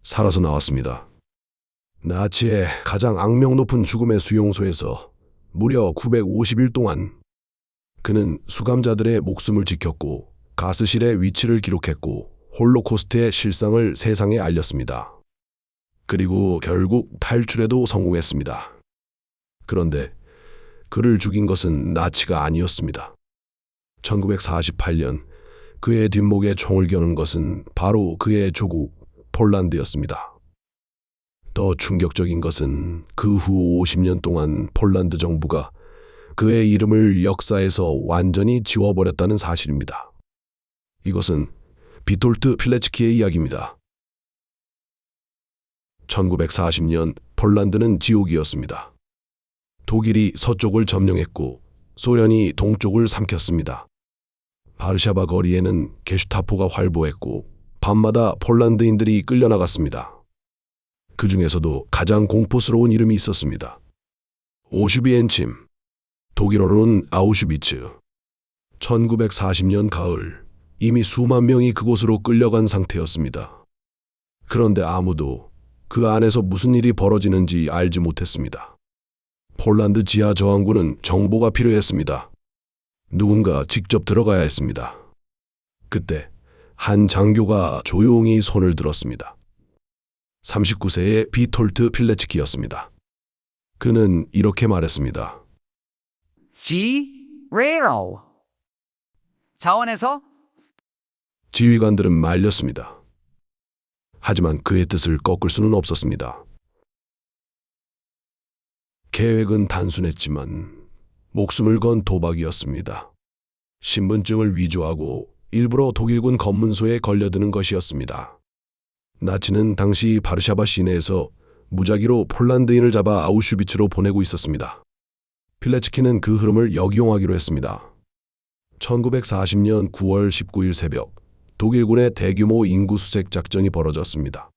살아서 나왔습니다. 나치의 가장 악명 높은 죽음의 수용소에서 무려 950일 동안 그는 수감자들의 목숨을 지켰고 가스실의 위치를 기록했고 홀로코스트의 실상을 세상에 알렸습니다. 그리고 결국 탈출에도 성공했습니다. 그런데 그를 죽인 것은 나치가 아니었습니다. 1948년 그의 뒷목에 총을 겨눈 것은 바로 그의 조국 폴란드였습니다. 더 충격적인 것은 그 후 50년 동안 폴란드 정부가 그의 이름을 역사에서 완전히 지워버렸다는 사실입니다. 이것은 비톨트 필레츠키의 이야기입니다. 1940년 폴란드는 지옥이었습니다. 독일이 서쪽을 점령했고 소련이 동쪽을 삼켰습니다. 바르샤바 거리에는 게슈타포가 활보했고 밤마다 폴란드인들이 끌려나갔습니다. 그 중에서도 가장 공포스러운 이름이 있었습니다. 오슈비엔침, 독일어로는 아우슈비츠. 1940년 가을, 이미 수만 명이 그곳으로 끌려간 상태였습니다. 그런데 아무도 그 안에서 무슨 일이 벌어지는지 알지 못했습니다. 폴란드 지하 저항군은 정보가 필요했습니다. 누군가 직접 들어가야 했습니다. 그때 한 장교가 조용히 손을 들었습니다. 39세의 비톨트 필레츠키였습니다. 그는 이렇게 말했습니다. 레로 자원에서 지휘관들은 말렸습니다. 하지만 그의 뜻을 꺾을 수는 없었습니다. 계획은 단순했지만 목숨을 건 도박이었습니다. 신분증을 위조하고 일부러 독일군 검문소에 걸려드는 것이었습니다. 나치는 당시 바르샤바 시내에서 무작위로 폴란드인을 잡아 아우슈비츠로 보내고 있었습니다. 필레츠키는 그 흐름을 역이용하기로 했습니다. 1940년 9월 19일 새벽, 독일군의 대규모 인구 수색 작전이 벌어졌습니다.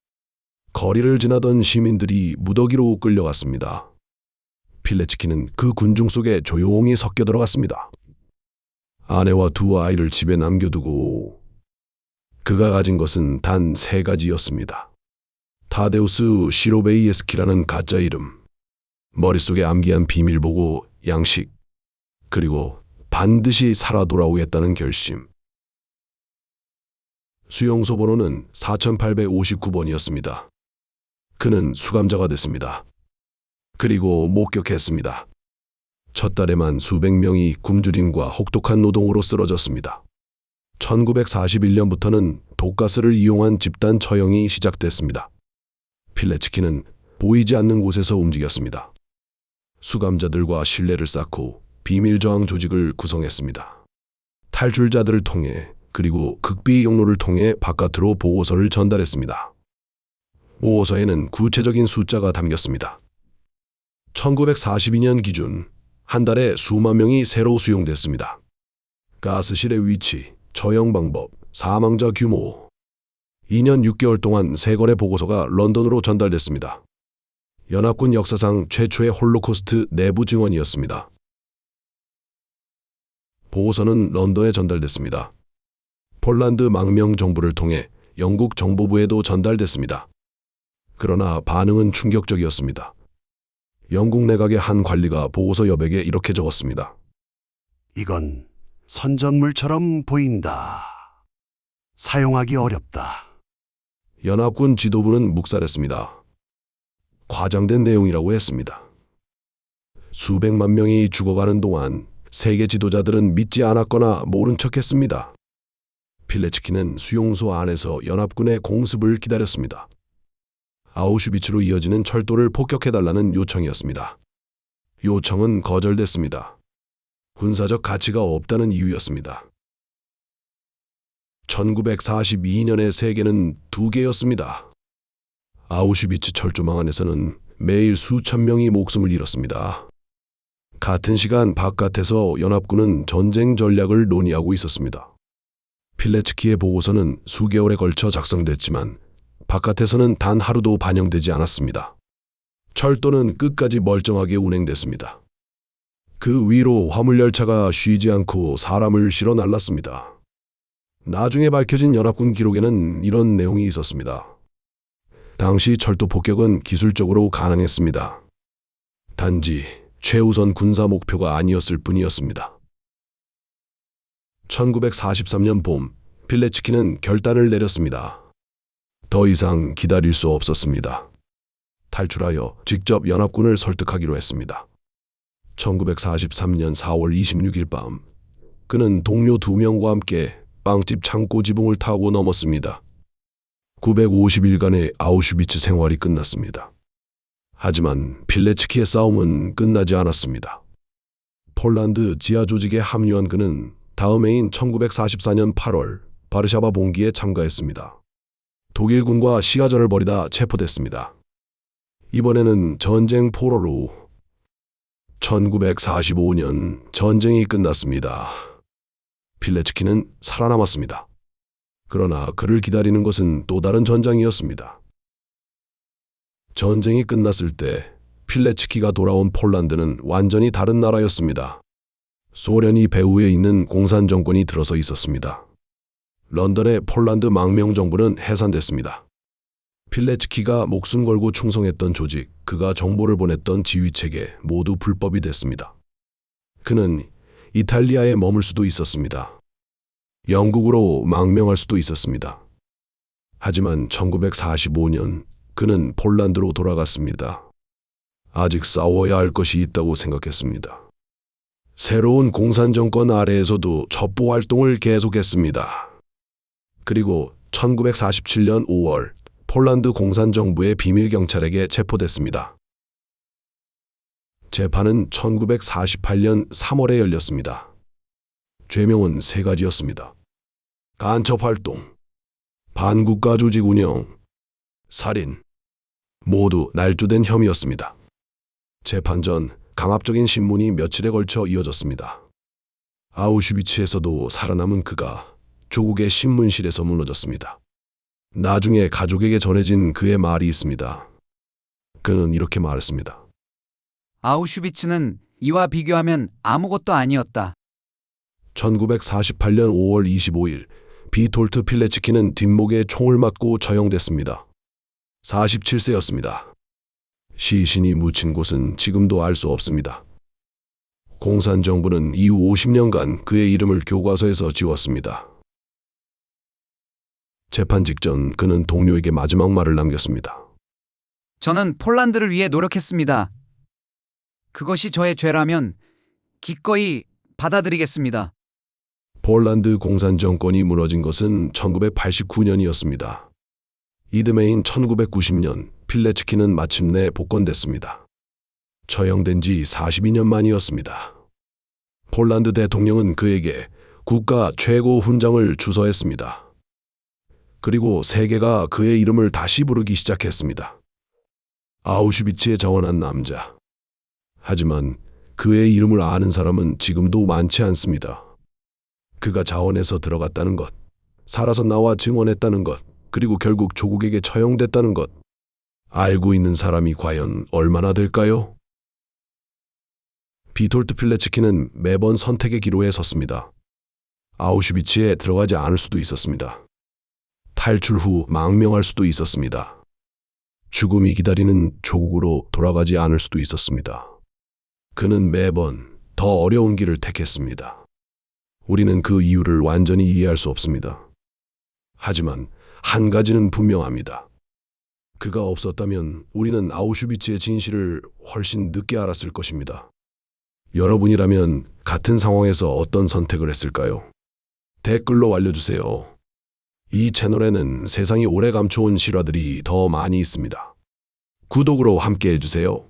거리를 지나던 시민들이 무더기로 끌려갔습니다. 필레츠키는 그 군중 속에 조용히 섞여 들어갔습니다. 아내와 두 아이를 집에 남겨두고 그가 가진 것은 단 3가지였습니다. 타데우스 시로베이에스키라는 가짜 이름, 머릿속에 암기한 비밀보고 양식, 그리고 반드시 살아 돌아오겠다는 결심. 수용소 번호는 4859번이었습니다. 그는 수감자가 됐습니다. 그리고 목격했습니다. 첫 달에만 수백 명이 굶주림과 혹독한 노동으로 쓰러졌습니다. 1941년부터는 독가스를 이용한 집단 처형이 시작됐습니다. 필레츠키는 보이지 않는 곳에서 움직였습니다. 수감자들과 신뢰를 쌓고 비밀 저항 조직을 구성했습니다. 탈출자들을 통해 그리고 극비 용로를 통해 바깥으로 보고서를 전달했습니다. 보고서에는 구체적인 숫자가 담겼습니다. 1942년 기준 한 달에 수만 명이 새로 수용됐습니다. 가스실의 위치, 처형 방법, 사망자 규모. 2년 6개월 동안 3건의 보고서가 런던으로 전달됐습니다. 연합군 역사상 최초의 홀로코스트 내부 증언이었습니다. 보고서는 런던에 전달됐습니다. 폴란드 망명 정부를 통해 영국 정보부에도 전달됐습니다. 그러나 반응은 충격적이었습니다. 영국 내각의 한 관리가 보고서 여백에 이렇게 적었습니다. 이건 선전물처럼 보인다. 사용하기 어렵다. 연합군 지도부는 묵살했습니다. 과장된 내용이라고 했습니다. 수백만 명이 죽어가는 동안 세계 지도자들은 믿지 않았거나 모른 척했습니다. 필레츠키는 수용소 안에서 연합군의 공습을 기다렸습니다. 아우슈비츠로 이어지는 철도를 폭격해달라는 요청이었습니다. 요청은 거절됐습니다. 군사적 가치가 없다는 이유였습니다. 1942년의 세계는 2개였습니다. 아우슈비츠 철조망 안에서는 매일 수천 명이 목숨을 잃었습니다. 같은 시간 바깥에서 연합군은 전쟁 전략을 논의하고 있었습니다. 필레츠키의 보고서는 수개월에 걸쳐 작성됐지만 바깥에서는 단 하루도 반영되지 않았습니다. 철도는 끝까지 멀쩡하게 운행됐습니다. 그 위로 화물열차가 쉬지 않고 사람을 실어 날랐습니다. 나중에 밝혀진 연합군 기록에는 이런 내용이 있었습니다. 당시 철도 폭격은 기술적으로 가능했습니다. 단지 최우선 군사 목표가 아니었을 뿐이었습니다. 1943년 봄, 필레츠키는 결단을 내렸습니다. 더 이상 기다릴 수 없었습니다. 탈출하여 직접 연합군을 설득하기로 했습니다. 1943년 4월 26일 밤, 그는 동료 2명과 함께 빵집 창고 지붕을 타고 넘었습니다. 950일간의 아우슈비츠 생활이 끝났습니다. 하지만 필레츠키의 싸움은 끝나지 않았습니다. 폴란드 지하 조직에 합류한 그는 다음 해인 1944년 8월 바르샤바 봉기에 참가했습니다. 독일군과 시가전을 벌이다 체포됐습니다. 이번에는 전쟁 포로로 1945년 전쟁이 끝났습니다. 필레츠키는 살아남았습니다. 그러나 그를 기다리는 것은 또 다른 전장이었습니다. 전쟁이 끝났을 때 필레츠키가 돌아온 폴란드는 완전히 다른 나라였습니다. 소련이 배후에 있는 공산 정권이 들어서 있었습니다. 런던의 폴란드 망명 정부는 해산됐습니다. 필레츠키가 목숨 걸고 충성했던 조직, 그가 정보를 보냈던 지휘체계 모두 불법이 됐습니다. 그는 이탈리아에 머물 수도 있었습니다. 영국으로 망명할 수도 있었습니다. 하지만 1945년 그는 폴란드로 돌아갔습니다. 아직 싸워야 할 것이 있다고 생각했습니다. 새로운 공산 정권 아래에서도 첩보 활동을 계속했습니다. 그리고 1947년 5월 폴란드 공산정부의 비밀경찰에게 체포됐습니다. 재판은 1948년 3월에 열렸습니다. 죄명은 3가지였습니다. 간첩활동, 반국가 조직 운영, 살인, 모두 날조된 혐의였습니다. 재판 전 강압적인 신문이 며칠에 걸쳐 이어졌습니다. 아우슈비츠에서도 살아남은 그가 조국의 신문실에서 무너졌습니다. 나중에 가족에게 전해진 그의 말이 있습니다. 그는 이렇게 말했습니다. 아우슈비츠는 이와 비교하면 아무것도 아니었다. 1948년 5월 25일 비톨트 필레츠키는 뒷목에 총을 맞고 처형됐습니다. 47세였습니다. 시신이 묻힌 곳은 지금도 알 수 없습니다. 공산정부는 이후 50년간 그의 이름을 교과서에서 지웠습니다. 재판 직전 그는 동료에게 마지막 말을 남겼습니다. 저는 폴란드를 위해 노력했습니다. 그것이 저의 죄라면 기꺼이 받아들이겠습니다. 폴란드 공산정권이 무너진 것은 1989년이었습니다. 이듬해인 1990년 필레츠키는 마침내 복권됐습니다. 처형된 지 42년 만이었습니다. 폴란드 대통령은 그에게 국가 최고 훈장을 주서했습니다. 그리고 세계가 그의 이름을 다시 부르기 시작했습니다. 아우슈비츠에 자원한 남자. 하지만 그의 이름을 아는 사람은 지금도 많지 않습니다. 그가 자원해서 들어갔다는 것, 살아서 나와 증언했다는 것, 그리고 결국 조국에게 처형됐다는 것. 알고 있는 사람이 과연 얼마나 될까요? 비톨트 필레츠키는 매번 선택의 기로에 섰습니다. 아우슈비츠에 들어가지 않을 수도 있었습니다. 탈출 후 망명할 수도 있었습니다. 죽음이 기다리는 조국으로 돌아가지 않을 수도 있었습니다. 그는 매번 더 어려운 길을 택했습니다. 우리는 그 이유를 완전히 이해할 수 없습니다. 하지만 한 가지는 분명합니다. 그가 없었다면 우리는 아우슈비츠의 진실을 훨씬 늦게 알았을 것입니다. 여러분이라면 같은 상황에서 어떤 선택을 했을까요? 댓글로 알려주세요. 이 채널에는 세상이 오래 감춰온 실화들이 더 많이 있습니다. 구독으로 함께 해주세요.